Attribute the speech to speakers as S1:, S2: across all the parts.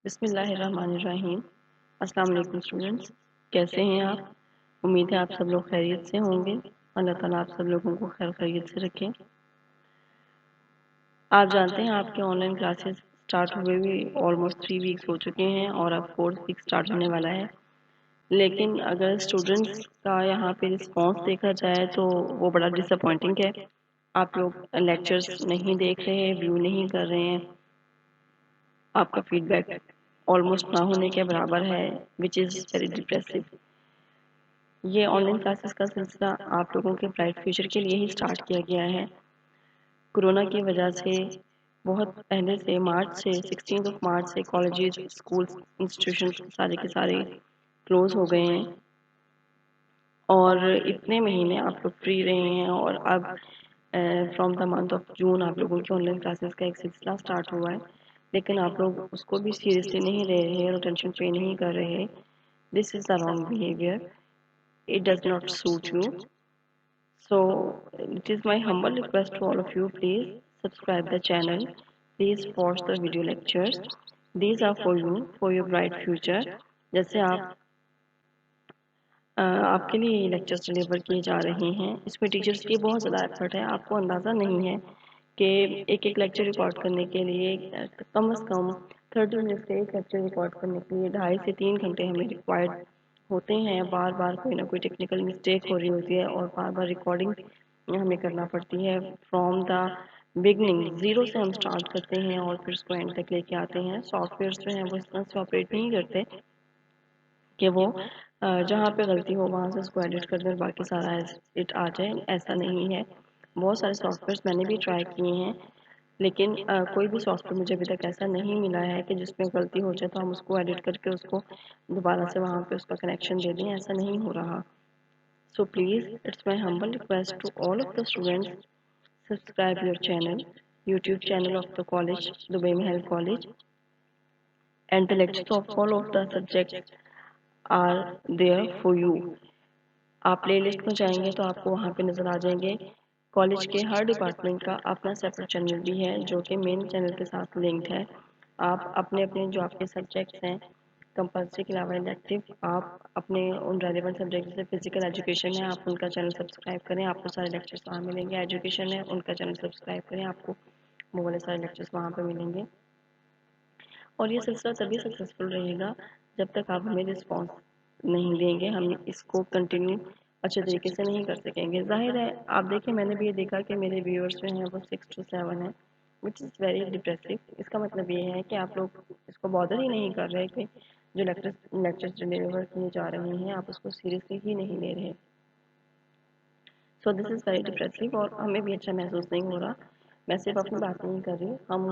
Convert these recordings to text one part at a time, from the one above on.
S1: بسم اللہ الرحمن الرحیم۔ السلام علیکم اسٹوڈنٹس، کیسے ہیں آپ؟ امید ہے آپ سب لوگ خیریت سے ہوں گے۔ اللہ تعالیٰ آپ سب لوگوں کو خیریت سے رکھیں۔ آپ جانتے ہیں آپ کے آن لائن کلاسز سٹارٹ ہوئے بھی آلموسٹ 3 ویکس ہو چکے ہیں اور اب 4th ویک سٹارٹ ہونے والا ہے، لیکن اگر اسٹوڈنٹس کا یہاں پہ رسپانس دیکھا جائے تو وہ بڑا ڈس اپوائنٹنگ ہے۔ آپ لوگ لیکچرز نہیں دیکھ رہے، ویو نہیں کر رہے ہیں، آپ کا فیڈ بیک آلموسٹ نہ ہونے کے برابر ہے، وچ از ویری ڈپریسو۔ یہ آن لائن کلاسز کا سلسلہ آپ لوگوں کے برائٹ فیوچر کے لیے ہی سٹارٹ کیا گیا ہے۔ کورونا کی وجہ سے بہت پہلے سے سکسٹینتھ آف مارچ سے کالجز، اسکولز، انسٹیٹیوشنز سارے کے سارے کلوز ہو گئے ہیں اور اتنے مہینے آپ لوگ فری رہے ہیں، اور اب from the month of June آپ لوگوں کی آن لائن کلاسز کا ایک سلسلہ سٹارٹ ہوا ہے، لیکن آپ لوگ اس کو بھی سیریسلی نہیں لے رہے اور ٹینشن پے نہیں کر رہے۔ This is the wrong behaviour, it does not suit you. So it is my humble request to all of you, please subscribe the channel, please watch the video lectures. These are for you, for your bright future. جیسے آپ کے لیے lectures deliver کیے جا رہے ہیں، اس میں teachers کی بہت زیادہ ایفرٹ ہے، آپ کو اندازہ نہیں ہے کہ ایک ایک لیکچر ریکارڈ کرنے کے لیے کم از کم 30 منٹ سے ایک لیکچر ریکارڈ کرنے کے لیے 2.5 سے 3 گھنٹے ہمیں ریکوائرڈ ہوتے ہیں۔ بار بار کوئی نہ کوئی ٹیکنیکل مسٹیک ہو رہی ہوتی ہے اور بار بار ریکارڈنگ ہمیں کرنا پڑتی ہے۔ فرام دا بگننگ زیرو سے ہم سٹارٹ کرتے ہیں اور پھر اس کو اینڈ تک لے کے آتے ہیں۔ سافٹ ویئرس جو ہیں وہ اس طرح سے آپریٹ نہیں کرتے کہ وہ جہاں پہ غلطی ہو وہاں سے اس کو ایڈٹ کر دیں اور باقی سارا ایٹ آ جائے، ایسا نہیں ہے۔ بہت سارے سافٹ ویئرس میں نے بھی ٹرائی کیے ہیں، لیکن کوئی بھی سافٹ ویئر مجھے ابھی تک ایسا نہیں ملا ہے کہ جس میں غلطی ہو جائے تو ہم اس کو ایڈٹ کر کے اس کو دوبارہ سے وہاں پہ اس کا کنیکشن دے دیں، ایسا نہیں ہو رہا۔ So please, it's my humble request to all of the students, subscribe your channel, YouTube channel of the college, Dubai Mahal College, and the lectures of all of the subjects are there for you. آپ پلے list میں جائیں گے تو آپ کو وہاں پہ نظر آ جائیں گے کالج کے ہر ڈپارٹمنٹ کا اپنا سیپریٹ چینل بھی ہے جو کہ مین چینل کے ساتھ لنکڈ ہے۔ آپ اپنے اپنے جو آپ کے سبجیکٹس ہیں کمپلسری کے علاوہ الیکٹیو، آپ اپنے ان ریلیونٹ سبجیکٹ جیسے فزیکل ایجوکیشن ہے آپ ان کا چینل سبسکرائب کریں، آپ کو سارے لیکچرز وہاں ملیں گے۔ ایجوکیشن ہے ان کا چینل سبسکرائب کریں، آپ کو وہ والے سارے لیکچرز وہاں پہ ملیں گے۔ اور یہ سلسلہ تبھی سکسیزفل رہے گا جب تک آپ ہمیں رسپانس نہیں دیں گے، ہم اس کو کنٹینیو اچھے طریقے سے نہیں کر سکیں گے۔ ظاہر ہے آپ دیکھیں، میں نے بھی یہ دیکھا کہ میرے ویورز جو ہیں وہ 6 to 7 ہیں، وچ از ویری ڈپریسو۔ اس کا مطلب یہ ہے کہ آپ لوگ اس کو بادر ہی نہیں کر رہے کہ جو لیکچرز ڈلیور کیے جا رہے ہیں آپ اس کو سیریسلی ہی نہیں لے رہے۔ سو دس از ویری ڈپریسو اور ہمیں بھی اچھا محسوس نہیں ہو رہا۔ میں صرف اپنی بات نہیں کر رہی، ہم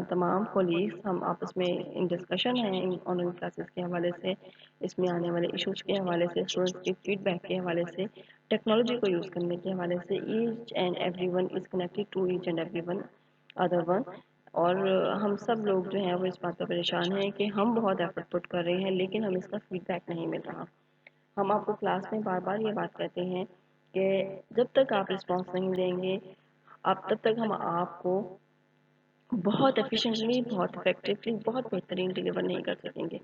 S1: تمام کولیگز ہم آپس میں ان ڈسکشن ہیں ان آن لائن کلاسز کے حوالے سے، اس میں آنے والے ایشوز کے حوالے سے، اسٹوڈنٹس کے فیڈ بیک کے حوالے سے، ٹیکنالوجی کو یوز کرنے کے حوالے سے۔ Each and every one is connected to each and every one other one, اور ہم سب لوگ جو ہیں وہ اس بات پر پریشان ہیں کہ ہم بہت ایفرٹ پٹ کر رہے ہیں لیکن ہمیں اس کا فیڈ بیک نہیں مل رہا۔ ہم آپ کو کلاس میں بار بار یہ بات کہتے ہیں کہ جب تک آپ رسپانس نہیں دیں گے اب تب تک ہم آپ کو بہت ایفیشینٹلی، بہت افیکٹولی، بہت بہترین ڈلیور نہیں کر سکیں گے۔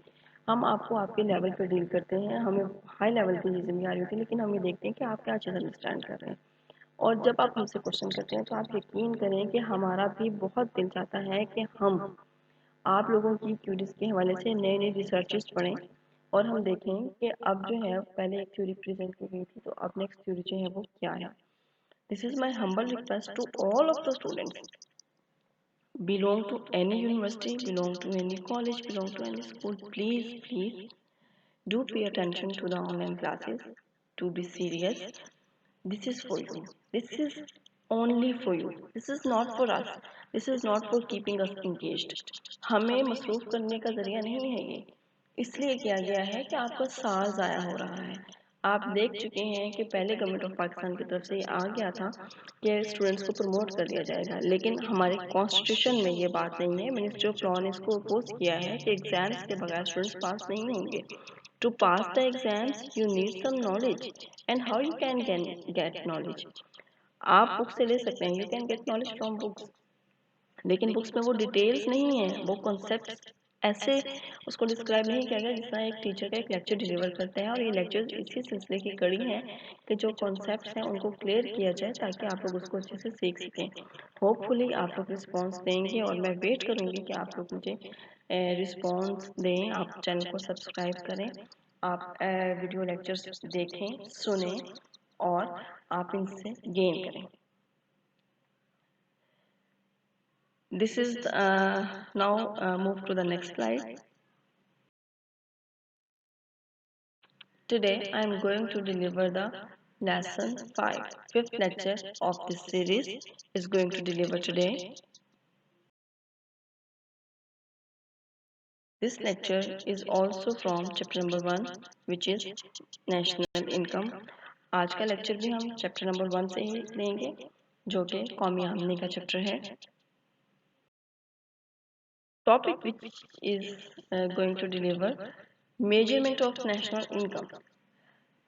S1: ہم آپ کو آپ کے لیول پہ ڈیل کرتے ہیں، ہمیں ہائی لیول کی چیزیں بھی آ رہی ہوتی ہیں لیکن ہم یہ دیکھتے ہیں کہ آپ کیا چیز انڈرسٹینڈ کر رہے ہیں۔ اور جب آپ ہم سے کوشچن کرتے ہیں تو آپ یقین کریں کہ ہمارا بھی بہت دل چاہتا ہے کہ ہم آپ لوگوں کی کیوریز کے حوالے سے نئے نئے ریسرچز پڑھیں اور ہم دیکھیں کہ اب جو ہے پہلے ایک تھیوری پریزنٹ کی گئی تھی تو اب نیکسٹ تھیوری جو ہے وہ کیا ہے۔ This is my humble request to all of the students, belong to any university, belong to any college, belong to any school, please do pay attention to the online classes, to be serious. This is for you, this is only for you, this is not for us, this is not for keeping us engaged. ہمیں مصروف کرنے کا ذریعہ نہیں ہے، یہ اس لیے کیا گیا ہے کہ آپ کا سال ضائع ہو رہا ہے۔ آپ دیکھ چکے ہیں کہ پہلے گورنمنٹ آف پاکستان کی طرف سے یہ آ گیا تھا کہ اسٹوڈنٹس کو پروموٹ کر دیا جائے گا، لیکن ہمارے کانسٹیٹیوشن میں یہ بات نہیں ہے۔ منسٹری آف لاء نے اس کو اپوز کیا ہے کہ ایگزامس کے بغیر اسٹوڈنٹس پاس نہیں ہوں گے۔ To pass the exams you need some knowledge, and how you can get knowledge? آپ بک سے لے سکتے ہیں، you can get knowledge from books, لیکن بکس میں وہ ڈیٹیلز نہیں ہیں، وہ کنسیپٹس ایسے اس کو ڈسکرائب نہیں کیا گیا جس طرح ایک ٹیچر کا ایک لیکچر ڈیلیور کرتے ہیں، اور یہ لیکچر اسی سلسلے کی کڑی ہیں کہ جو کانسیپٹس ہیں ان کو کلیئر کیا جائے تاکہ آپ لوگ اس کو اچھے سے سیکھ سکیں. ہوپ فلی آپ لوگ رسپانس دیں گے اور میں ویٹ کروں گی کہ آپ لوگ مجھے رسپانس دیں. آپ چینل کو سبسکرائب کریں، آپ ویڈیو لیکچرز دیکھیں، سنیں اور آپ ان سے گین کریں. This is now move to the next slide. Today I am going to deliver the lesson 5. Fifth lecture of this series is going to deliver today. This lecture is also from chapter number 1, which is national income. آج کا lecture بھی ہم chapter number 1 سے ہی لیں گے جو کہ قومی آمدنی کا چیپٹر ہے. Topic which is going to deliver measurement of national income.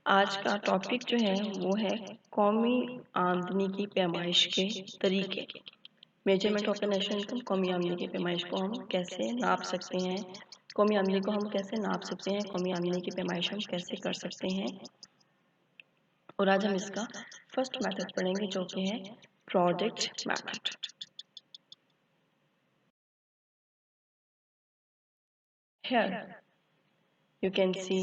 S1: آج کا ٹاپک جو ہے وہ ہے قومی آمدنی کی پیمائش کے طریقے. Measurement of the national income, قومی آمدنی کی پیمائش کو ہم کیسے ناپ سکتے ہیں، قومی آمدنی کو ہم کیسے ناپ سکتے ہیں، قومی آمدنی کی پیمائش ہم کیسے کر سکتے ہیں. اور آج ہم اس کا فرسٹ میتھڈ پڑھیں گے جو کہ ہے product method. Here you can see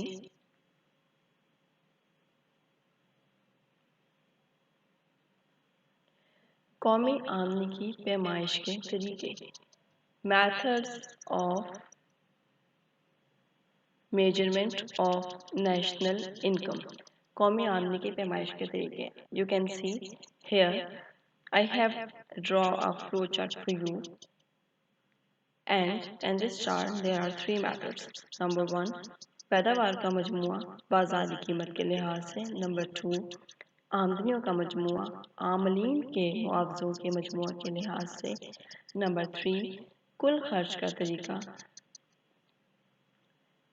S1: قومی آمدنی کی پیمائش کے طریقے. Methods of measurement of national income, قومی آمدنی کی پیمائش کے طریقے. You can see here I have draw a flow chart for you, and in this chart there are 3 methods. Number 1 پیداوار کا مجموعہ بازاری قیمت کے لحاظ سے. نمبر 2 آمدنیوں کا مجموعہ عاملین کے معاوضوں کے مجموعہ کے لحاظ سے. نمبر 3 کل خرچ کا طریقہ.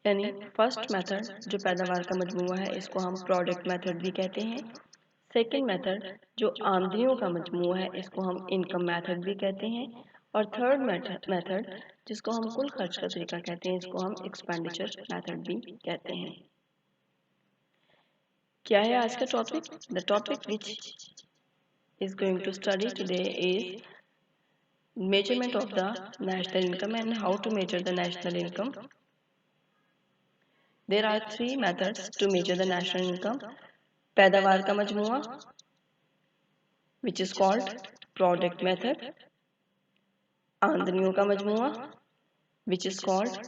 S1: یعنی فرسٹ میتھڈ جو پیداوار کا مجموعہ ہے اس کو ہم پروڈکٹ میتھڈ بھی کہتے ہیں. سیکنڈ میتھڈ جو آمدنیوں کا مجموعہ ہے اس کو ہم انکم میتھڈ بھی کہتے ہیں. اور تھرڈ میتھڈ جس کو ہم کل خرچ کا طریقہ کہتے ہیں اس کو ہم ایکسپینڈیچر میتھڈ بھی کہتے ہیں. کیا ہے آج کا topic? The topic which is going to study today is measurement of the national income and how to measure the national income. There are 3 methods to measure the national income. پیداوار کا مجموعہ which is called product method. آمدنیوں کا مجموعہ which is called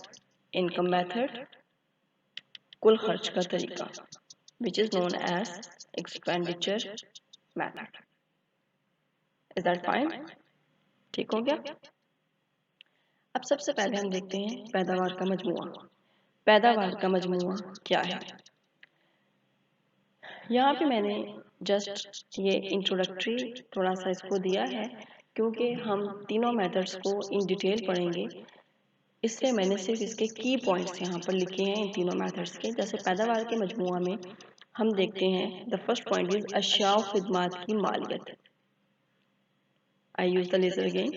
S1: income method. کل خرچ کا طریقہ which is known as expenditure method. Is that fine? ٹھیک ہو گیا؟ اب سب سے پہلے ہم دیکھتے ہیں پیداوار کا مجموعہ. پیداوار کا مجموعہ کیا ہے؟ یہاں پہ میں نے جسٹ یہ انٹروڈکٹری تھوڑا سا اس کو دیا ہے کیونکہ ہم تینوں میتھڈس کو ان ڈیٹیل پڑھیں گے، اس لیے میں نے صرف اس کے کی پوائنٹس یہاں پر لکھے ہیں ان تینوں میتھڈس کے. جیسے پیداوار کے مجموعہ میں ہم دیکھتے ہیں the first point is اشیاء و خدمات کی مالیت. I use the laser again.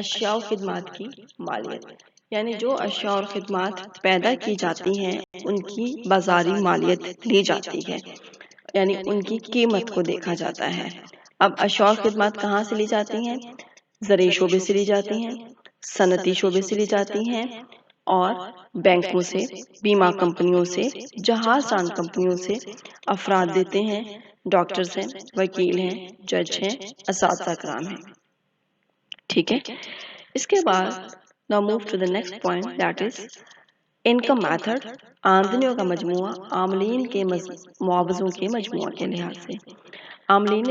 S1: اشیاء و خدمات کی مالیت یعنی جو اشیاء اور خدمات پیدا کی جاتی ہیں ان کی بازاری مالیت لی جاتی ہے، یعنی ان کی قیمت کو دیکھا جاتا ہے. اب اشیاء اور خدمات کہاں سے لی جاتی ہیں؟ زرعی شعبے سے لی جاتی ہیں، صنعتی شعبے سے لی جاتی ہیں اور بینکوں سے، بیمہ کمپنیوں سے، جہاز ران کمپنیوں سے. افراد دیتے ہیں، ڈاکٹرز ہیں، وکیل ہیں، جج ہیں، اساتذہ کرام ہیں. ٹھیک ہے. اس کے بعد now move to the next point that is income method. آمدنیوں کا مجموعہ عاملین کے معاوضوں کے مجموعہ کے لحاظ سے. عاملین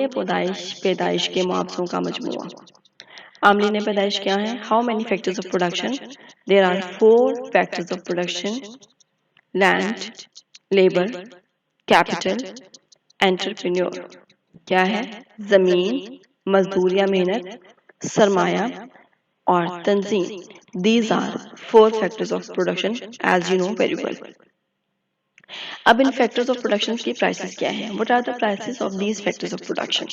S1: پیدائش کے معاوضوں کا مجموعہ. عاملین پیدائش کیا ہیں؟ How many factors of production? There are 4 factors of production: land, labor, capital, entrepreneur. کیا ہے؟ زمین، مزدور یا محنت، سرمایہ اور تنظیم. These are 4 factors of production as you know very well. اب ان فیکٹرز آف پروڈکشن کی پرائسز کیا ہیں؟ What are the prices of these factors of production?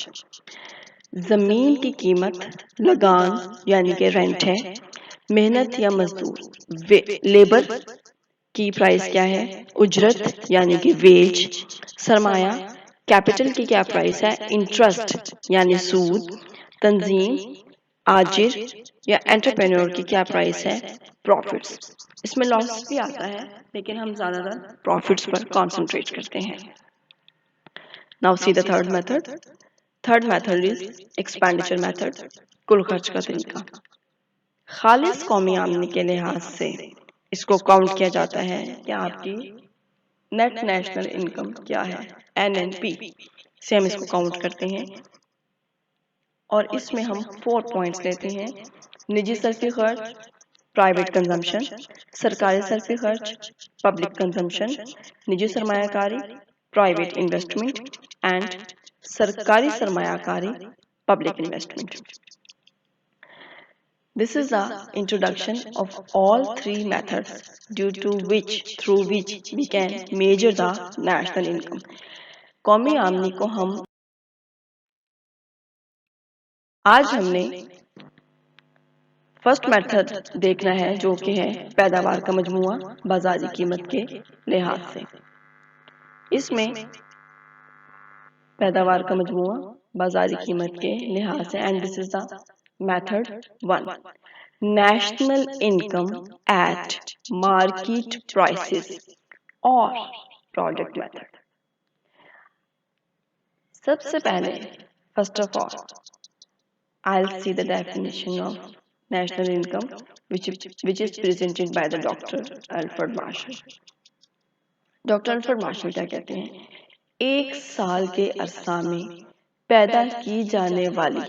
S1: زمین کی قیمت لگان یعنی کہ رینٹ ہے، محنت یا مزدور، لیبر کی پرائس کیا ہے، اجرت یعنی کہ ویج، سرمایہ کیپٹل کی کیا پرائس ہے، انٹرسٹ یعنی سود، تنظیم آجر یا انٹرپرینور کی کیا پرائس ہے، پروفٹس۔ اس میں لاس بھی آتا ہے لیکن ہم زیادہ تر پروفٹس پر کانسنٹریٹ کرتے ہیں۔ Now see the third method. Third method is expenditure method، کل خرچ کا طریقہ۔ خالص قومی آمدنی کے لحاظ سے اس کو کاؤنٹ کیا جاتا ہے کہ آپ کی نیٹ نیشنل انکم کیا ہے، NNP سے ہم اس کو کاؤنٹ کرتے ہیں، اور اس میں ہم 4 پوائنٹس لیتے ہیں: نجی صرفی خرچ، پرائیویٹ کنزمپشن، سرکاری صرفی خرچ، پبلک کنزمپشن، نجی سرمایہ کاری، پرائیویٹ انویسٹمنٹ، اینڈ سرکاری سرمایہ کاری، public investment. This is the introduction of all three methods through which we can measure the national income۔ قومی آمدنی کو آج ہم نے فرسٹ میتھڈ دیکھنا ہے جو کہ ہے پیداوار کا مجموعہ بازاری قیمت کے لحاظ سے۔ اس میں پیداوار کا مجموعہ بازاری قیمت کے لحاظ سے، and this is the method 1، national income at market prices اور پروڈکٹ میتھڈ۔ سب سے پہلے first of all I'll see the definition of national income which is presented by the Dr. Alfred Marshall۔ Doctor Alfred Marshall کیا کہتے ہیں، ایک سال کے عرصہ میں پیدا کی جانے والی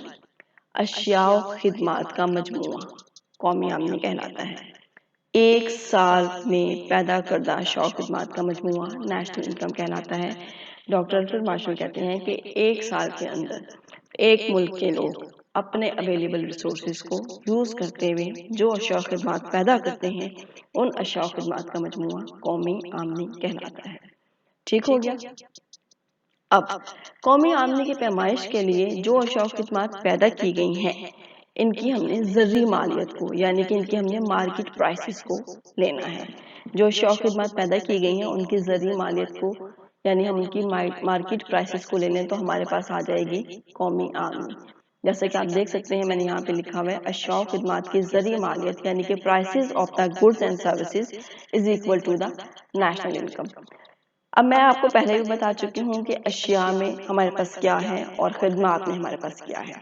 S1: اشیاء و خدمات کا مجموعہ قومی آمدنی کہلاتا ہے۔ ایک سال میں پیدا کردہ اشیاء و خدمات کا مجموعہ نیشنل انکم کہلاتا ہے۔ ڈاکٹر الفریڈ مارشل کہتے ہیں کہ ایک سال کے اندر ایک ملک کے لوگ اپنے اویلیبل ریسورسز کو یوز کرتے ہوئے جو اشیاء و خدمات پیدا کرتے ہیں، ان اشیاء و خدمات کا مجموعہ قومی آمدنی کہلاتا ہے۔ ٹھیک ہو گیا؟ اب قومی آمدنی کی پیمائش کے لیے جو اشیاء و خدمات پیدا کی گئی ہیں، ان کی ہم نے زرعی مالیت کو یعنی کہ ان کی ہم نے مارکیٹ پرائسز کو لینا ہے۔ جو اشیاء و خدمات پیدا کی گئی ہیں ان کی زرعی مالیت کو یعنی ہم ان کی مارکیٹ پرائسز کو لے لیں تو ہمارے پاس آ جائے گی قومی آمدنی۔ جیسے کہ آپ دیکھ سکتے ہیں میں نے یہاں پہ لکھا ہوا ہے اشیاء و خدمات کی زرعی مالیت یعنی کہ prices of the goods and services is equal to the national income. اب میں آپ کو پہلے بھی بتا چکی ہوں کہ اشیاء میں ہمارے پاس کیا ہے اور خدمات میں ہمارے پاس کیا ہے۔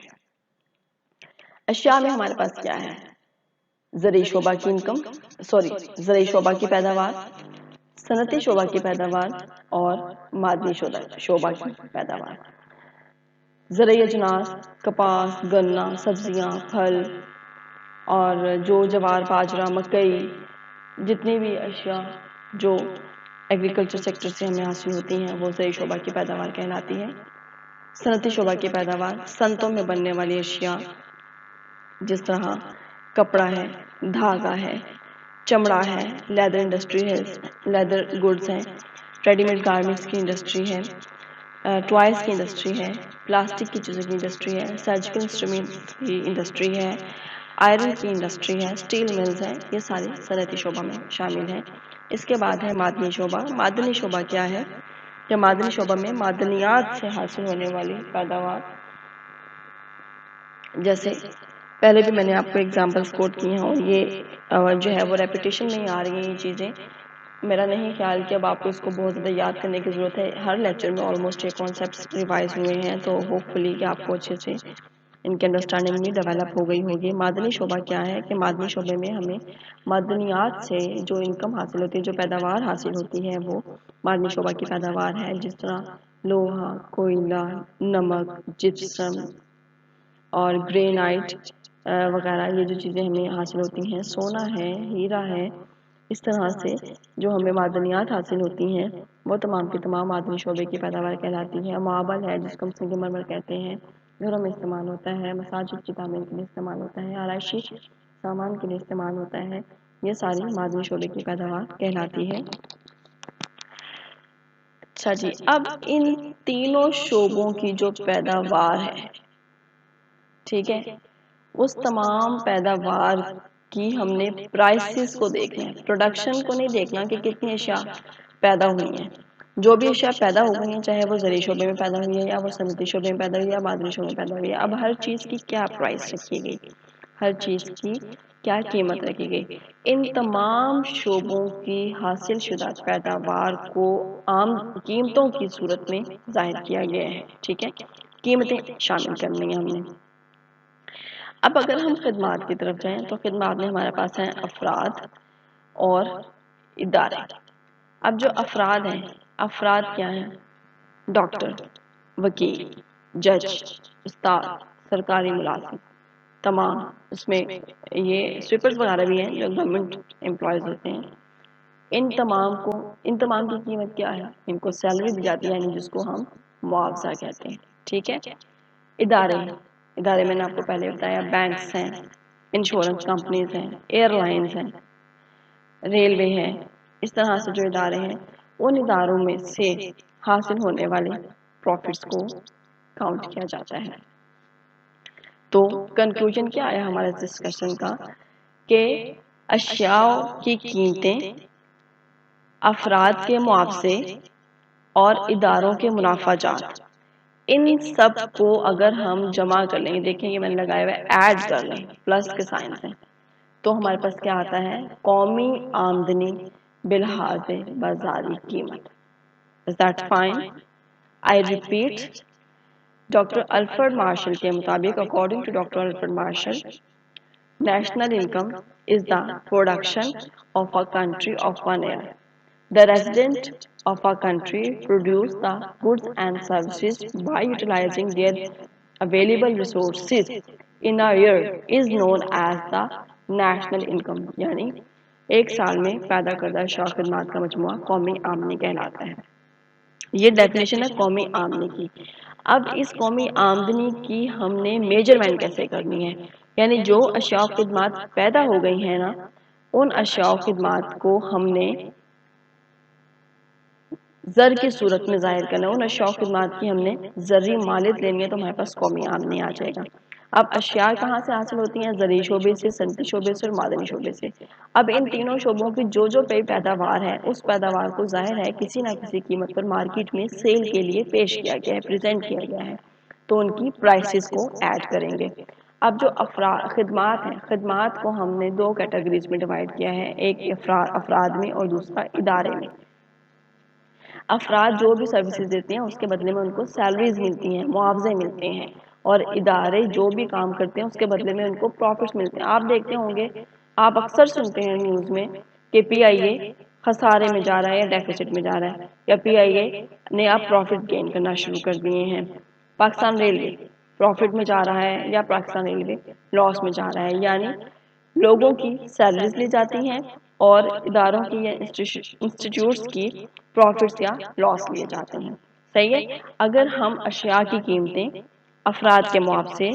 S1: اشیاء میں ہمارے پاس کیا ہے، زرعی شعبہ کی زرعی شعبہ کی پیداوار، صنعتی شعبہ کی پیداوار اور معدنی شعبہ کی پیداوار۔ زرعی اجناس، کپاس، گنا، سبزیاں، پھل اور جو جوار، باجرہ، مکئی، جتنی بھی اشیاء جو ایگریکلچر سیکٹر سے ہمیں حاصل ہوتی ہیں وہ زرعی شعبہ کی پیداوار کہلاتی ہے۔ صنعتی شعبہ کی پیداوار صنعتوں میں بننے والی اشیاء جس طرح کپڑا ہے، دھاگا ہے، چمڑا ہے، لیدر انڈسٹری ہے، لیدر گڈز ہیں، ریڈی میڈ گارمنٹس کی انڈسٹری ہے، ٹوائز کی انڈسٹری ہے، پلاسٹک کی چیزوں کی انڈسٹری ہے، سرجیکل انسٹرومنٹ کی انڈسٹری ہے، آئرن کی انڈسٹری ہے، اسٹیل ملز ہیں، یہ سارے صنعتی شعبہ میں شامل ہیں۔ اس کے بعد ہے معدنی شعبہ۔ معدنی شعبہ کیا ہے کہ معدنی شعبہ میں معدنیات سے حاصل ہونے والی پیداوار، جیسے پہلے بھی میں نے آپ کو ایگزامپلس کوٹ کی ہیں اور یہ جو ہے وہ ریپیٹیشن میں ہی آ رہی ہیں یہ چیزیں۔ میرا نہیں خیال کہ اب آپ کو اس کو بہت زیادہ یاد کرنے کی ضرورت ہے، ہر لیکچر میں آلموسٹ یہ کانسیپٹس ریوائز ہوئے ہیں تو ہوپ فلی کہ آپ کو اچھے سے ان کی انڈرسٹینڈنگ بھی ڈیولپ ہو گئی ہوگی۔ معدنی شعبہ کیا ہے کہ معدنی شعبے میں ہمیں معدنیات سے جو انکم حاصل ہوتی ہے، جو پیداوار حاصل ہوتی ہے وہ معدنی شعبہ کی پیداوار ہے، جس طرح لوہا، کوئلہ، نمک، جپسم اور گرینائٹ وغیرہ یہ جو چیزیں ہمیں حاصل ہوتی ہیں، سونا ہے، ہیرا ہے، اس طرح سے جو ہمیں معدنیات حاصل ہوتی ہیں وہ تمام کی تمام معدنی شعبے کی پیداوار کہلاتی ہے۔ ماربل ہے جس کو ہم سنگ مرمر کہتے ہیں، گھروں میں استعمال ہوتا ہے، مساجد کی تعمیر کے لیے استعمال ہوتا ہے، آرائشی سامان کے لیے استعمال ہوتا ہے، یہ ساری معدنی شعبے کی پیداوار کہلاتی ہے۔ اچھا جی، اب ان تینوں شعبوں کی جو پیداوار ہے، ٹھیک ہے، اس تمام پیداوار کی ہم نے پرائسز کو دیکھنا ہے، پروڈکشن کو نہیں دیکھنا کہ کتنی اشیاء پیدا ہوئی ہیں. جو بھی اشیاء پیدا ہو گئی ہیں، چاہے وہ زرعی شعبے میں پیدا ہوئی ہے یا وہ صنعتی شعبے میں پیدا ہوئی ہے یا معدنی شعبے میں پیدا ہوئی ہے، اب ہر چیز کی کیا پرائس رکھی گئی، ہر چیز کی کیا قیمت رکھی گئی، ان تمام شعبوں کی حاصل شدہ پیداوار کو عام قیمتوں کی صورت میں ظاہر کیا گیا ہے. ٹھیک ہے، قیمتیں شامل کرنی ہیں ہم نے. اب اگر ہم خدمات کی طرف جائیں تو خدمات میں ہمارے پاس ہیں افراد اور ادارے. اب جو افراد ہیں، افراد کیا ہیں؟ ڈاکٹر، وکیل، جج، استاد، سرکاری ملازم، تمام اس میں یہ سویپرز وغیرہ بھی ہیں جو گورنمنٹ امپلائیز ہوتے ہیں. ان تمام کی قیمت کیا ہے؟ ان کو سیلری دی جاتی ہے، یعنی جس کو ہم معاوضہ کہتے ہیں. ٹھیک ہے. ادارے میں نے آپ کو پہلے بتایا، بینکس ہیں، انشورنس کمپنیز ہیں، ایئر لائنز ہیں، ریلوے ہے. اس طرح سے جو ادارے ہیں، ان اداروں میں سے حاصل ہونے والے پروفٹس کو کاؤنٹ کیا جاتا ہے. تو کنکلوژن کیا ہے ہمارے ڈسکشن کا کہ اشیاء کی قیمتیں، افراد کے معاوضے اور اداروں کے منافع جات، ان سب کو اگر ہم جمع کر لیں، دیکھیں یہ میں نے لگایا ہوا ہے، ایڈ کر لیں پلس کے سائن سے، تو ہمارے پاس کیا آتا ہے؟ قومی آمدنی بلحاظ بازاری قیمت. Is that fine? I repeat, doctor Alfred Marshall کے مطابق، according to doctor Alfred Marshall, national income is the production of a country of one year. The resident of a country produce the goods and services by utilizing their available resources in a year is known as the national income. یعنی ایک سال میں پیدا کردہ اشیاء و خدمات کا مجموعہ قومی آمدنی کہلاتا ہے. یہ ڈیفینیشن ہے قومی آمدنی کی. اب اس قومی آمدنی کی ہم نے میجرمنٹ کیسے کرنی ہے؟ یعنی جو اشیاء و خدمات پیدا ہو گئی ہیں نا، ان اشیاء و خدمات کو ہم نے زر کی صورت میں ظاہر کرنا ہے. ان اشیاء و خدمات کی ہم نے زرعی مالیت لینی ہے تو ہمارے پاس قومی آمدنی آ جائے گا. اب اشیاء کہاں سے حاصل ہوتی ہیں؟ زرعی شعبے سے، صنعتی شعبے سے اور معدنی شعبے سے. اب ان تینوں شعبوں کی جو پیداوار ہے، اس پیداوار کو ظاہر ہے کسی نہ کسی قیمت پر مارکیٹ میں سیل کے لیے پیش کیا گیا ہے، پریزنٹ کیا گیا ہے، تو ان کی پرائسز کو ایڈ کریں گے. اب جو خدمات ہیں، خدمات کو ہم نے دو کیٹیگریز میں ڈیوائڈ کیا ہے، ایک افراد میں اور دوسرا ادارے میں. افراد جو بھی سروسز دیتے ہیں اس کے بدلے میں ان کو سیلریز ملتی ہیں، معاوضے ملتے ہیں، اور ادارے جو بھی کام کرتے ہیں اس کے بدلے میں ان کو پروفٹس ملتے ہیں. آپ دیکھتے ہوں گے، آپ اکثر سنتے ہیں نیوز میں کہ پی آئی اے خسارے میں جا رہا ہے یا ڈیفیسٹ میں جا رہا ہے، یا پی آئی اے نے اب پروفٹ گین کرنا شروع کر دیے ہیں. پاکستان ریلوے پروفٹ میں جا رہا ہے یا پاکستان ریلوے لاس میں جا رہا ہے. یعنی لوگوں کی سیلریز لی جاتی ہیں اور اداروں کی یا انسٹیٹیوٹس کی پروفٹس یا لاس لیے جاتے ہیں. صحیح ہے. اگر ہم اشیاء کی قیمتیں، افراد کے معاوضے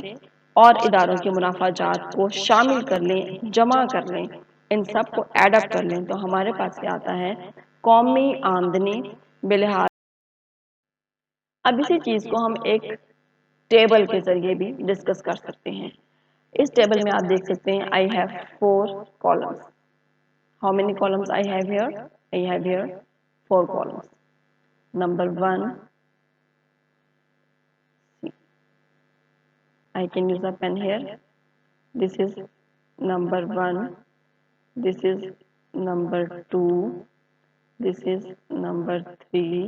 S1: اور اداروں کے منافع جات کو شامل کر لیں، جمع کر لیں، ان سب کو ایڈ اپ کر لیں، تو ہمارے پاس کیا آتا ہے؟ قومی آمدنی بلحاظ. اب اسی چیز کو ہم ایک ٹیبل کے ذریعے بھی ڈسکس کر سکتے ہیں. اس ٹیبل میں آپ دیکھ سکتے ہیں I have 4 columns. How many columns I have here? I have here 4 columns. Number 1, I can use a pen here. This is number 1. This is number 2. This is number 3.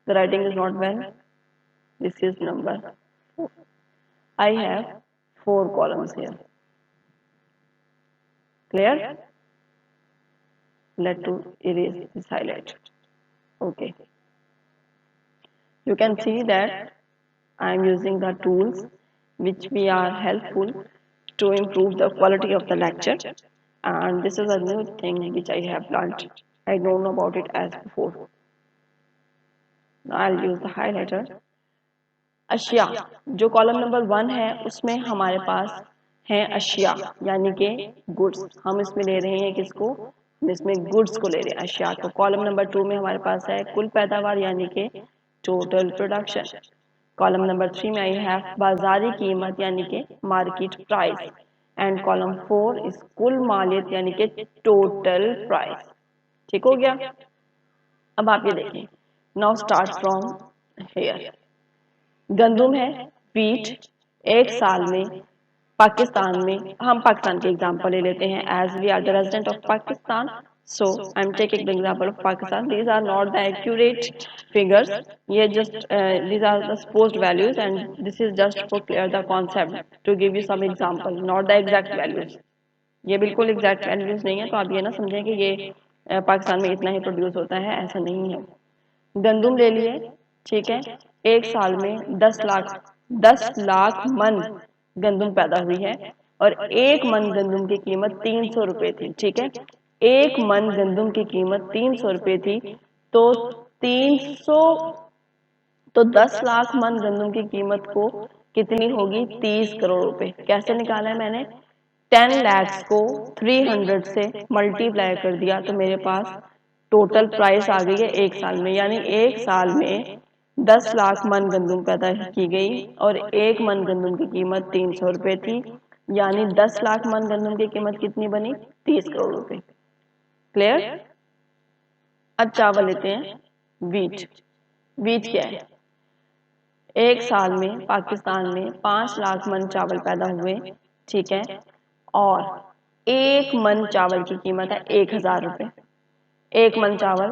S1: The writing is not well. This is number 4. I have 4 columns here. Clear? Let to erase this highlight. Okay. You can see that I am using the tools which we are helpful to improve the quality of the lecture, and this is a new thing which I have learned. I don't know about it as before. Now I'll use the highlighter. اشیاء جو column number 1 ہے اس میں ہمارے پاس ہیں اشیاء یعنی کہ goods. ہم اس میں لے رہے ہیں کس کو؟ اس میں گڈس کو لے رہے ہیں، اشیاء کو. کالم نمبر 2 میں ہمارے پاس ہے کل پیداوار یعنی کہ ٹوٹل پروڈکشن. کالم نمبر 3 میں آئی ہے بازاری قیمت یعنی کہ مارکیٹ پرائس. اینڈ کالم 4 از کل مالیت یعنی کہ ٹوٹل پرائس. ٹھیک ہو گیا. اب آپ یہ دیکھیں, ناؤ اسٹارٹ فرام ہیئر. گندم ہے, ویٹ, ایک سال میں پاکستان میں, ہم پاکستان کے ایگزامپل لے لیتے ہیں, as we are the resident of Pakistan, so I'm taking the example of Pakistan. These are not the accurate figures. یہ just these are the supposed values and this is just for clear the concept to give you some example, not the exact values. یہ بالکل exact values نہیں ہے, تو آپ یہ نہ سمجھیں کہ یہ پاکستان میں اتنا ہی پروڈیوس ہوتا ہے, ایسا نہیں ہے. گندم لے لیے, ٹھیک ہے, ایک سال میں 10 لاکھ من گندم پیدا ہوئی ہے, اور ایک من گندم کی قیمت 300 روپے تھی. ٹھیک ہے, ایک من گندم کی قیمت 300 روپے تھی, تو 300 تو 10 لاکھ من گندم کی قیمت کو کتنی ہوگی, 30 کروڑ روپے. کیسے نکالا ہے میں نے, 10 lakhs کو 300 سے ملٹیپلائی کر دیا, تو میرے پاس ٹوٹل پرائس آ گئی ہے ایک سال میں. یعنی ایک سال میں 10 لاکھ من گندم پیدا کی گئی اور ایک من گندم کی قیمت 300 روپے تھی, یعنی 10 لاکھ من گندم کی قیمت کتنی بنی, 30 کروڑ روپے. کلیئر. اب چاول لیتے ہیں, ویٹ. ویٹ کیا ہے, ایک سال میں پاکستان میں 5 لاکھ من چاول پیدا ہوئے, ٹھیک ہے, اور ایک من چاول کی قیمت ہے 1000 روپے. ایک من چاول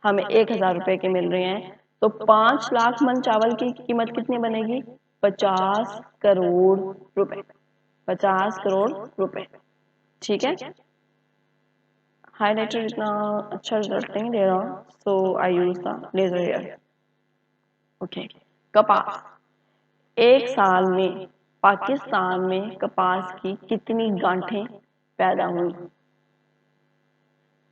S1: ہمیں 1000 روپے کے مل رہے ہیں, تو 5 لاکھ من چاول کی قیمت کتنی بنے گی, 50 کروڑ روپے. 50 کروڑ روپے. ٹھیک ہے. ہائی لائٹر اتنا اچھا رزلٹ نہیں دے رہا, so I use the laser here. Okay. کپاس, ایک سال میں پاکستان میں کپاس کی کتنی گانٹھیں پیدا ہوئی,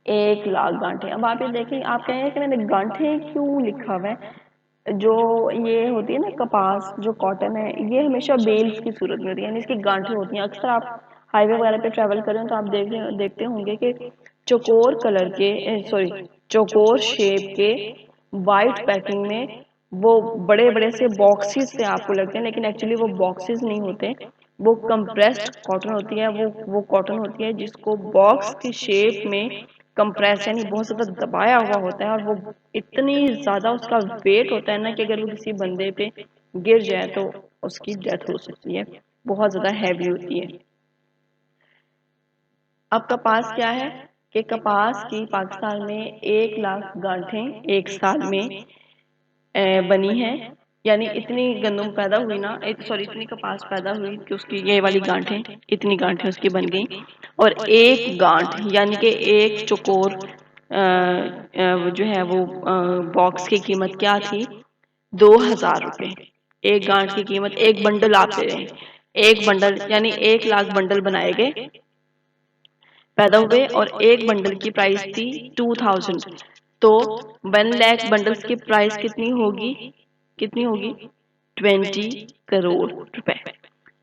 S1: 1 لاکھ گانٹھیں. اب آپ یہ دیکھیں, آپ کہیں گے کہ میں نے گانٹھیں کیوں لکھا ہوا ہے. جو یہ ہوتی ہے نا کپاس, جو کاٹن ہے, یہ ہمیشہ بیلز کی صورت میں ہوتی ہے, یعنی اس کی گانٹھیں ہوتی ہیں. اکثر آپ ہائی وے وغیرہ پہ ٹریول کریں تو آپ دیکھتے ہوں گے کہ چوکور کلر کے, سوری, چوکور شیپ کے وائٹ پیکنگ میں وہ بڑے بڑے سے باکسز سے آپ کو لگتے ہیں, لیکن ایکچولی وہ باکسز نہیں ہوتے, وہ کمپریسڈ کاٹن ہوتی ہے. وہ کاٹن ہوتی ہے جس کو باکس کی شیپ میں کمپریس یعنی بہت زیادہ دبایا ہوا ہوتا ہے, اور وہ اتنی زیادہ اس کا ویٹ ہوتا ہے نا کہ اگر وہ کسی بندے پہ گر جائے تو اس کی ڈیتھ ہو سکتی ہے, بہت زیادہ ہیوی ہوتی ہے. اب کپاس کیا ہے کہ کپاس کی پاکستان میں 1 لاکھ گانٹھیں ایک سال میں بنی ہے, یعنی اتنی گندم پیدا ہوئی نا, سوری اتنی کپاس پیدا ہوئی کہ اس کی یہ والی گانٹھیں, اتنی گانٹھیں اس کی بن گئیں, اور ایک گانٹھ یعنی کہ ایک چکور جو ہے وہ باکس کی قیمت کیا تھی, 2000 روپے. ایک گانٹھ کی قیمت, ایک بنڈل آپ لے رہے ہیں, ایک بنڈل یعنی 1 لاکھ بنڈل بنائے گئے, پیدا ہوئے, اور ایک بنڈل کی پرائس تھی 2000, تو 1 لاکھ بنڈلز کی پرائس کتنی ہوگی, 20 کروڑ روپے.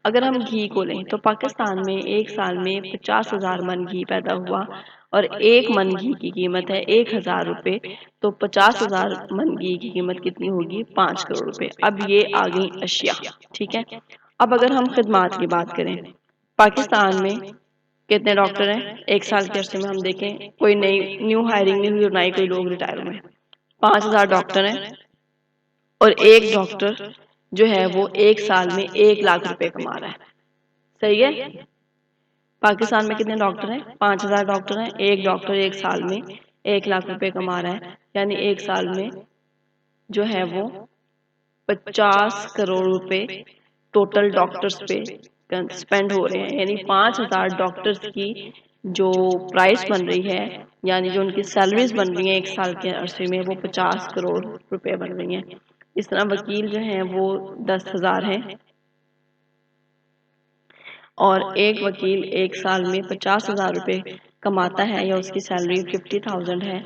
S1: اگر ہم گھی کو لیں تو پاکستان میں ایک سال میں 50,000 من گھی پیدا ہوا, اور ایک من گھی کی قیمت ہے 1000 روپے, تو 50,000 من گھی کی قیمت کتنی ہوگی, 5 کروڑ روپے. اب یہ آ گئی اشیاء. ٹھیک ہے. اب اگر ہم خدمات کی بات کریں, پاکستان میں کتنے ڈاکٹر ہیں, ایک سال کے عرصے میں ہم دیکھیں کوئی نئی نیو ہائرنگ نہیں ہوئی اور نہ ہی کوئی لوگ ریٹائر ہوئے, 5000 ڈاکٹر ہیں, اور ایک ڈاکٹر جو ہے وہ ایک سال میں 1 لاکھ روپے کما رہا ہے. صحیح ہے. پاکستان میں کتنے ڈاکٹر ہیں, 5000 ڈاکٹر ہیں, ایک ڈاکٹر ایک سال میں 1 لاکھ روپے کما رہا ہے, یعنی ایک سال میں جو ہے وہ 50 کروڑ روپے ٹوٹل ڈاکٹرز پہ اسپینڈ ہو رہے ہیں. یعنی 5000 ڈاکٹرز کی جو پرائس بن رہی ہے, یعنی جو ان کی سیلریز بن رہی ہیں ایک سال کے عرصے میں, وہ 50 کروڑ روپے بن رہی ہیں. اس طرح وکیل جو ہیں وہ 10,000 ہیں, اور ایک وکیل ایک سال میں 50,000 روپے کماتا ہے, یا اس کی سیلری 50,000 ہے,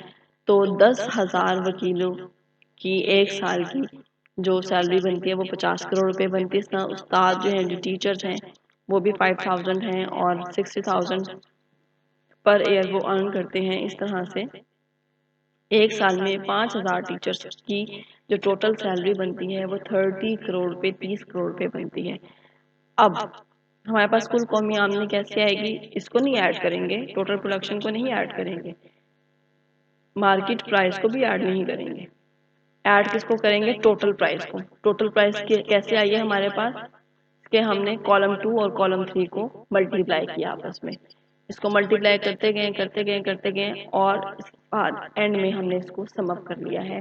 S1: تو 10,000 وکیلوں کی ایک سال کی جو سیلری بنتی ہے وہ 50 کروڑ روپے بنتی ہے. اس طرح استاد جو ہیں, جو ٹیچرز ہیں, وہ بھی 5,000 ہیں, اور 60,000 پر ایئر وہ ارن کرتے ہیں. اس طرح سے ایک سال میں 5,000 ٹیچرز کی جو ٹوٹل سیلری بنتی ہے وہ 30 کروڑ روپے 30 کروڑ روپے بنتی ہے. اب ہمارے پاس کل قومی آمدنی کیسے آئے گی؟ اس کو نہیں ایڈ کریں گے، ٹوٹل پروڈکشن کو نہیں ایڈ کریں گے، مارکیٹ پرائس کو بھی ایڈ نہیں کریں گے، ایڈ کس کو کریں گے؟ ٹوٹل پرائس کو۔ ٹوٹل پرائس کیسے آئی ہے ہمارے پاس کہ ہم نے کالم 2 اور کالم 3 کو ملٹیپلائی کیا آپس میں، اس کو ملٹیپلائی کرتے گئے اور اینڈ میں ہم نے اس کو سم اپ کر لیا ہے،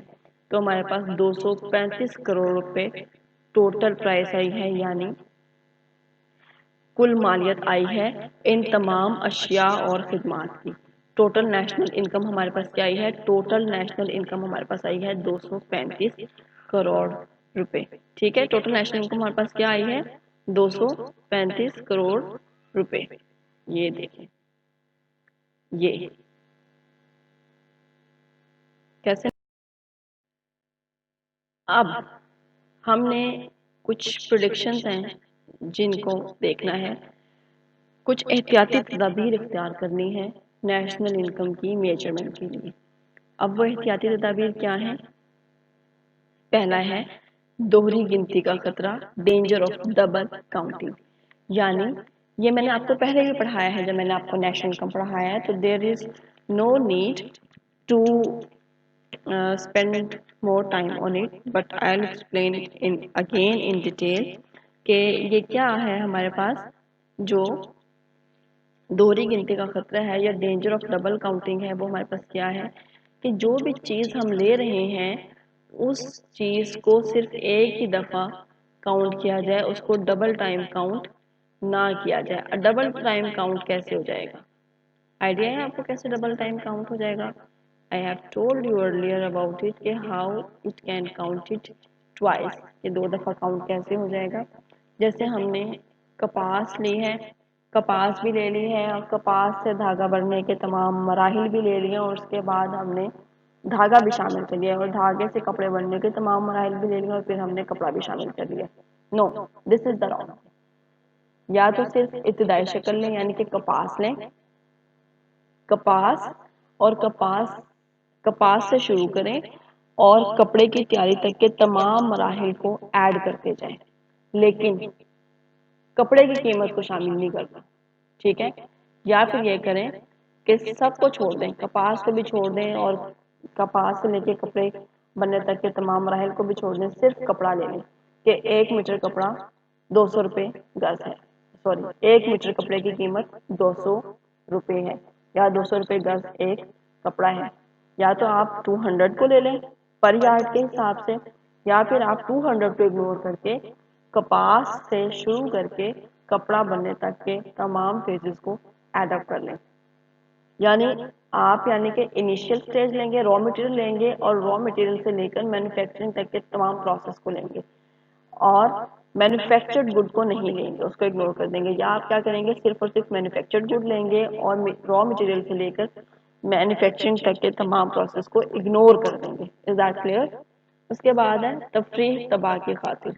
S1: تو ہمارے پاس 235 کروڑ روپے ٹوٹل پرائس آئی ہے، یعنی کل مالیت آئی ہے ان تمام اشیاء اور خدمات کی۔ ٹوٹل نیشنل انکم ہمارے پاس کیا آئی ہے؟ ٹوٹل نیشنل انکم ہمارے پاس آئی ہے 235 کروڑ روپے، ٹھیک ہے۔ ٹوٹل نیشنل انکم ہمارے پاس کیا آئی ہے؟ 235 کروڑ روپے۔ یہ دیکھیں، یہ کیسے؟ اب ہم نے کچھ پریڈکشنز ہیں جن کو دیکھنا ہے، کچھ احتیاطی تدابیر اختیار کرنی ہے نیشنل انکم کی میجرمنٹ کے لیے۔ اب وہ احتیاطی تدابیر کیا ہیں؟ پہلا ہے دوہری گنتی کا خطرہ، ڈینجر آف ڈبل کاؤنٹنگ، یعنی یہ میں نے آپ کو پہلے بھی پڑھایا ہے، جب میں نے آپ کو نیشنل انکم پڑھایا ہے، تو there is no need to spend more time on it, but I'll explain it again in detail کہ یہ کیا ہے ہمارے پاس جو دوہری گنتی کا خطرہ ہے یا ڈینجر آف ڈبل کاؤنٹنگ ہے، وہ ہمارے پاس کیا ہے کہ جو بھی چیز ہم لے رہے ہیں اس چیز کو صرف ایک ہی دفعہ کاؤنٹ کیا جائے، اس کو ڈبل ٹائم کاؤنٹ نہ کیا جائے۔ ڈبل ٹائم کاؤنٹ کیسے ہو جائے گا؟ آئیڈیا ہے آپ کو کیسے ڈبل ٹائم کاؤنٹ ہو جائے گا؟ I have told you earlier about it کہ how it can count it twice، کہ دو دفعہ کاؤنٹ کیسے ہو جائے گا؟ جیسے ہم نے کپاس لی ہے، کپاس بھی لے لی ہے اور کپاس سے دھاگا بننے کے تمام مراحل بھی لے لیے، اور اس کے بعد ہم نے دھاگا بھی شامل کر لیا، اور دھاگے سے کپڑے بننے کے تمام مراحل بھی لے لیے، اور پھر ہم نے کپڑا بھی شامل کر لیا۔ نو، دس از دا رانگ۔ یا تو صرف ابتدائی شکل لیں، یعنی کہ کپاس لیں، کپاس اور کپاس سے شروع کریں اور کپڑے کی تیاری تک کے تمام مراحل کو ایڈ کرتے جائیں، لیکن کپڑے کی قیمت کو شامل نہیں کرتا، ٹھیک ہے؟ یا پھر یہ کریں کہ سب کو چھوڑ دیں، کپاس کو بھی چھوڑ دیں اور کپاس سے لے کے کپڑے بننے تک کے تمام مراحل کو بھی چھوڑ دیں، صرف کپڑا لے لیں کہ 1 میٹر کپڑا 200 روپے گز ہے، سوری 1 میٹر کپڑے کی قیمت 200 روپے ہے، یا 200 روپے گز ایک کپڑا ہے۔ یا تو آپ 200 کو لے لیں پر یارڈ کے حساب سے، یا پھر آپ 200 کو اگنور کر کے کپاس سے شروع کر کے کپڑا بننے تک کے تمام فیزز کو ایڈ اپ کر لیں، یعنی آپ کہ انیشیل سٹیج لیں گے، را مٹیریل لیں گے، اور را مٹیریل سے لے کر مینوفیکچرنگ تک کے تمام پروسیس کو لیں گے، اور مینوفیکچرڈ گڈ کو نہیں لیں گے، اس کو اگنور کر دیں گے۔ یا آپ کیا کریں گے؟ صرف اور صرف مینوفیکچرڈ گڈ لیں گے اور را مٹیریل سے لے کر مینوفیکچرنگ تک کے تمام پروسیس کو اگنور کر دیں گے۔ Is that clear? اس کے بعد ہے تفریح تباہ کی خاطر،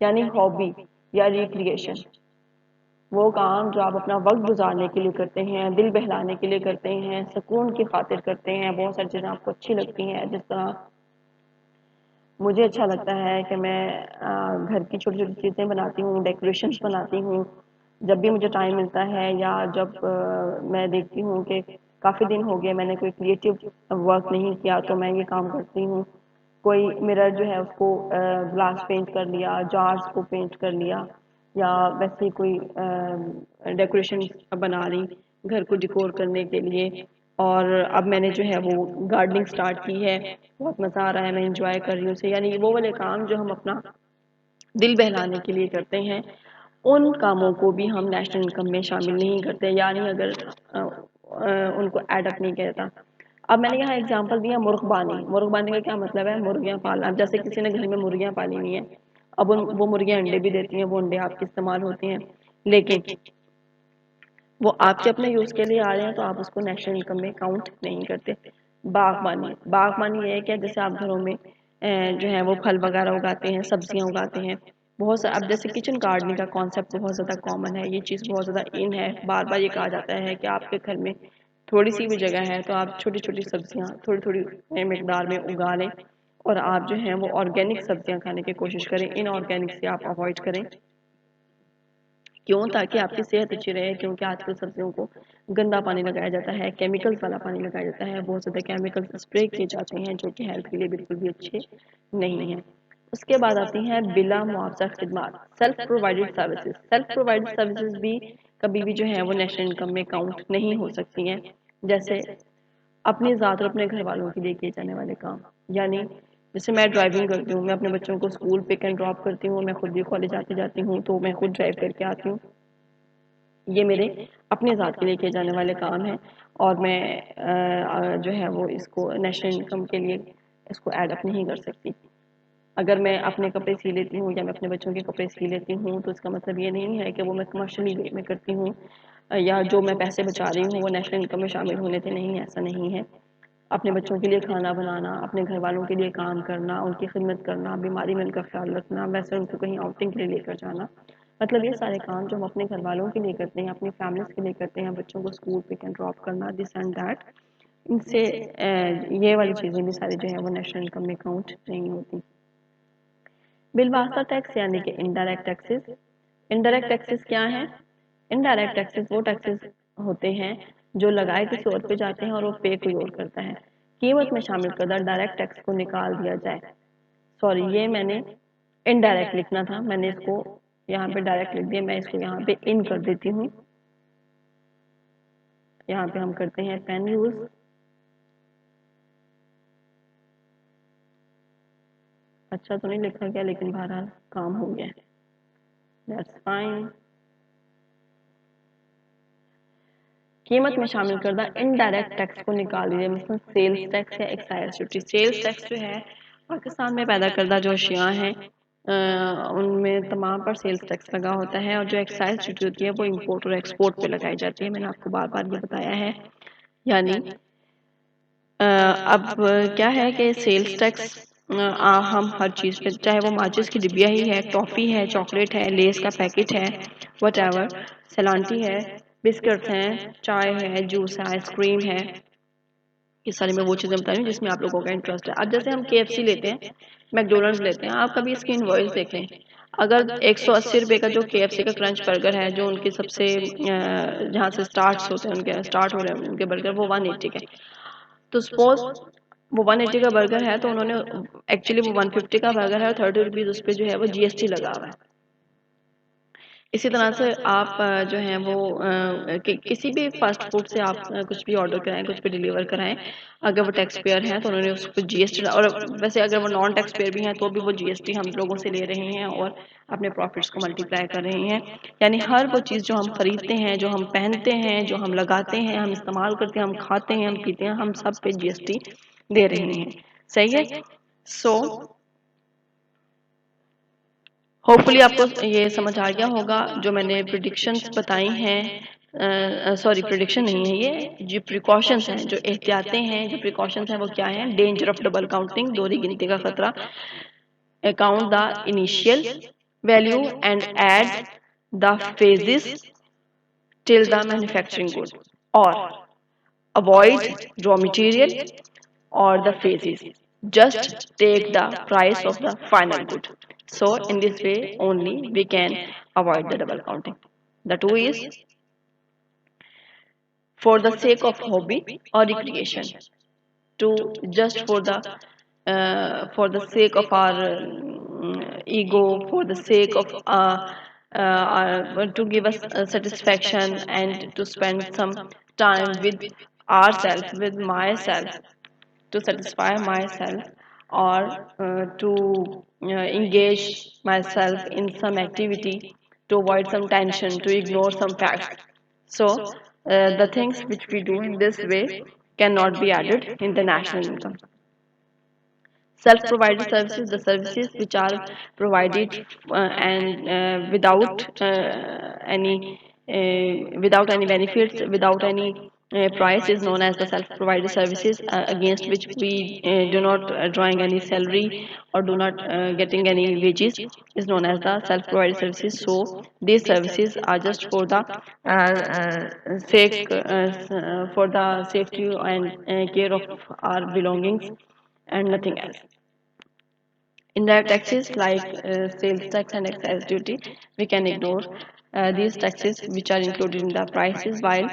S1: یعنی ہابی یا ریکریشن، وہ کام جو آپ اپنا وقت گزارنے کے لیے کرتے ہیں، دل بہلانے کے لیے کرتے ہیں، سکون کی خاطر کرتے ہیں، بہت ساری چیزیں آپ کو اچھی لگتی ہیں، جس طرح مجھے اچھا لگتا ہے کہ میں گھر کی چھوٹی چھوٹی چیزیں بناتی ہوں، ڈیکوریشنز بناتی ہوں، جب بھی مجھے ٹائم ملتا ہے، یا جب میں دیکھتی ہوں کہ کافی دن ہو گئے میں نے کوئی کریٹو ورک نہیں کیا، تو میں یہ کام کرتی ہوں۔ کوئی مرر جو ہے اس کو گلاس پینٹ کر لیا، جارز کو پینٹ کر لیا، یا ویسے کوئی ڈیکوریشن بنا لی گھر کو ڈیکور کرنے کے لیے۔ اور اب میں نے جو ہے وہ گارڈننگ سٹارٹ کی ہے، بہت مزہ آ رہا ہے، میں انجوائے کر رہی ہوں اسے، یعنی وہ والے کام جو ہم اپنا دل بہلانے کے لیے کرتے ہیں، ان کاموں کو بھی ہم نیشنل انکم میں شامل نہیں کرتے، یعنی اگر ان کو ایڈ اپ نہیں کرتا۔ اب میں نے یہاں ایگزامپل دیا مرغ بانی۔ مرغ بانی کا کیا مطلب ہے؟ مرغیاں پالنا۔ جیسے کسی نے گھر میں مرغیاں پالی ہوئی ہیں، اب وہ مرغیاں انڈے بھی دیتی ہیں، وہ انڈے آپ کے استعمال ہوتے ہیں، لیکن وہ آپ کے اپنے یوز کے لیے آ رہے ہیں، تو آپ اس کو نیشنل انکم میں کاؤنٹ نہیں کرتے۔ باغبانی، باغبانی یہ ہے کہ جیسے آپ گھروں میں جو ہے وہ پھل وغیرہ اگاتے ہیں، سبزیاں اگاتے ہیں، بہت سا اب جیسے کچن گارڈننگ کا کانسیپٹ بہت زیادہ کامن ہے، یہ چیز بہت زیادہ ان ہے، بار بار یہ کہا جاتا ہے کہ آپ کے گھر میں تھوڑی سی بھی جگہ ہے تو آپ چھوٹی چھوٹی سبزیاں تھوڑی تھوڑی مقدار میں اگا لیں، اور آپ جو ہیں وہ آرگینک سبزیاں کھانے کی کوشش کریں، ان آرگینک سے آپ اوائڈ کریں، کیوں؟ تاکہ آپ کی صحت اچھی رہے، کیونکہ آج کل سبزیوں کو گندا پانی لگایا جاتا ہے، کیمیکلز والا پانی لگایا جاتا ہے، بہت زیادہ کیمیکلز اسپرے کیے جاتے ہیں جو کہ ہیلتھ کے لیے بالکل بھی اچھے نہیں ہیں۔ اس کے بعد آتی ہیں بلا معاوضہ خدمات، self provided services. Self provided services بھی کبھی بھی جو ہے وہ نیشنل انکم میں کاؤنٹ نہیں ہو سکتی ہیں، جیسے اپنی ذات اور اپنے گھر والوں کے لیے کیے جانے والے کام، یعنی جیسے میں ڈرائیونگ کرتی ہوں، میں اپنے بچوں کو اسکول پک اینڈ ڈراپ کرتی ہوں، میں خود بھی کالج آتی جاتی ہوں تو میں خود ڈرائیو کر کے آتی ہوں، یہ میرے اپنے ذات کے لیے کیے جانے والے کام ہیں، اور میں جو ہے وہ اس کو نیشنل انکم کے لیے اس کو ایڈ اپ نہیں کر سکتی۔ اگر میں اپنے کپڑے سی لیتی ہوں یا میں اپنے بچوں کے کپڑے سی لیتی ہوں تو اس کا مطلب یہ نہیں ہے کہ وہ میں کمرشلی وے میں کرتی ہوں یا جو میں پیسے بچا رہی ہوں وہ نیشنل انکم میں شامل ہونے تھے، نہیں، ایسا نہیں ہے۔ اپنے بچوں کے لیے کھانا بنانا، اپنے گھر والوں کے لیے کام کرنا، ان کی خدمت کرنا، بیماری میں ان کا خیال رکھنا، ویسے ان کو کہیں آؤٹنگ کے لیے لے کر جانا، مطلب یہ سارے کام جو ہم اپنے گھر والوں کے لیے کرتے ہیں، اپنی فیملیز کے لیے کرتے ہیں، بچوں کو اسکول پک اینڈ ڈراپ کرنا، دس اینڈ دیٹ، ان سے یہ والی چیزیں بھی ساری جو ہے وہ نیشنل انکم میں کاؤنٹ نہیں ہوتی۔ بالواسطہ ٹیکس یعنی کہ انڈائریکٹ ٹیکسز۔ انڈائریکٹ ٹیکسز کیا ہیں؟ انڈائریکٹ ٹیکسز وہ ٹیکسز ہوتے ہیں جو لگائے کسی اور پہ جاتے ہیں اور وہ پے کوئی اور کرتا ہے۔ قیمت میں شامل کردہ ڈائریکٹ ٹیکس کو نکال دیا جائے، سوری یہ میں نے انڈائریکٹ لکھنا تھا، میں نے اس کو یہاں پہ ڈائریکٹ لکھ دیا، میں اس کو یہاں پہ ان کر دیتی ہوں، یہاں پہ ہم کرتے ہیں پین یوز، اچھا تو نہیں لکھا گیا لیکن بہرحال کام ہو گیا، دیٹس فائن۔ قیمت میں شامل کردہ انڈائریکٹ ٹیکس کو نکال دیجیے، مثلا سیلز ٹیکس یا ایکسائز ڈیوٹی۔ سیلز ٹیکس جو ہے پاکستان میں پیدا کردہ جو اشیاء ہیں ان میں تمام پر سیلز ٹیکس لگا ہوتا ہے، اور جو ایکسائز ڈیوٹی ہوتی ہے وہ امپورٹ اور ایکسپورٹ پہ لگائی جاتی ہے، میں نے آپ کو بار بار یہ بتایا ہے۔ یعنی اب کیا ہے کہ سیلز ٹیکس ہم ہر چیز پہ، چاہے وہ ماچس کی ڈبیا ہی ہے، ٹافی ہے، چاکلیٹ ہے، لیس کا پیکٹ ہے، وٹ ایور، سلانٹی ہے، بسکٹس ہیں، چائے ہے، جوس ہے، آئس کریم ہے، یہ ساری میں وہ چیزیں بتا رہی ہوں جس میں آپ لوگوں کا انٹرسٹ ہے۔ اب جیسے ہم KFC لیتے ہیں، میکڈونلڈز لیتے ہیں، آپ کبھی اس کی انوائس دیکھ لیں، اگر 180 روپے کا جو KFC کا کرنچ برگر ہے، جو ان کے سب سے جہاں سے سٹارٹس ہوتے ہیں، ان کے سٹارٹ ہو رہے ہیں ان کے برگر، وہ 180 کا، تو سپوز وہ 180 کا برگر ہے تو انہوں نے ایکچولی وہ 150 کا برگر ہے اور 30 روپیز اس پہ جو ہے وہ GST لگا ہوا ہے۔ اسی طرح سے آپ جو ہیں وہ کسی بھی فاسٹ فوڈ سے آپ کچھ بھی آرڈر کرائیں، کچھ بھی ڈیلیور کرائیں، اگر وہ ٹیکس پیئر ہیں تو انہوں نے اس پہ GST، اور ویسے اگر وہ نان ٹیکس پیئر بھی ہیں تو بھی وہ GST ہم لوگوں سے لے رہے ہیں اور اپنے پروفٹس کو ملٹیپلائی کر رہے ہیں۔ یعنی ہر وہ چیز جو ہم خریدتے ہیں، جو ہم پہنتے ہیں، جو ہم لگاتے ہیں، ہم استعمال کرتے ہیں، ہم کھاتے ہیں، ہم پیتے ہیں، ہم سب پہ GST دے رہے ہیں، صحیح ہے؟ سو ہوپ فلی آپ کو یہ سمجھ آ گیا ہوگا جو میں نے پریڈکشنز بتائی ہیں، سوری پریڈکشن نہیں ہے، یہ جو پریکاشنز ہیں، جو احتیاطیں ہیں، جو پریکاشنز ہیں وہ کیا ہیں؟ ڈینجر آف ڈبل کاؤنٹنگ، دوہری گنتی کا خطرہ، account the initial value and add the phases till the manufacturing good، or avoid raw material or the phases, just take the price of the final good. So in this way only we can avoid the double counting. The two is for the sake of hobby or recreation, to just for the sake of our ego, for the sake of to give us satisfaction and to spend some time with ourselves, with myself, to satisfy myself, or to engage myself in some activity, to avoid some tension, to ignore some facts. So the things which we do in this way cannot be added in the national income. Self-provided services, the services which are provided and without any benefits, without any price, is known as the self-provided services, against which we do not drawing any salary or do not getting any wages, is known as the self-provided services. So these services are just for the for the safety and care of our belongings and nothing else. Indirect taxes like sales tax and excise duty we can ignore. these taxes which are included in the prices while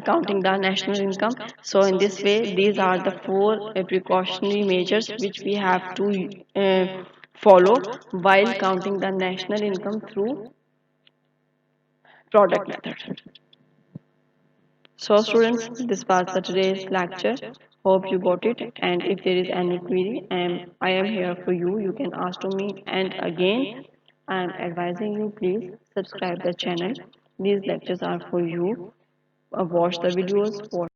S1: counting the national income. So in this way, these are the four precautionary measures which we have to follow while counting the national income through product method. So students, this was the today's lecture. Hope you got it, and if there is any query, I am here for you. You can ask to me. And again, I am advising you, please subscribe the channel. These lectures are for you. Watch the videos. Watch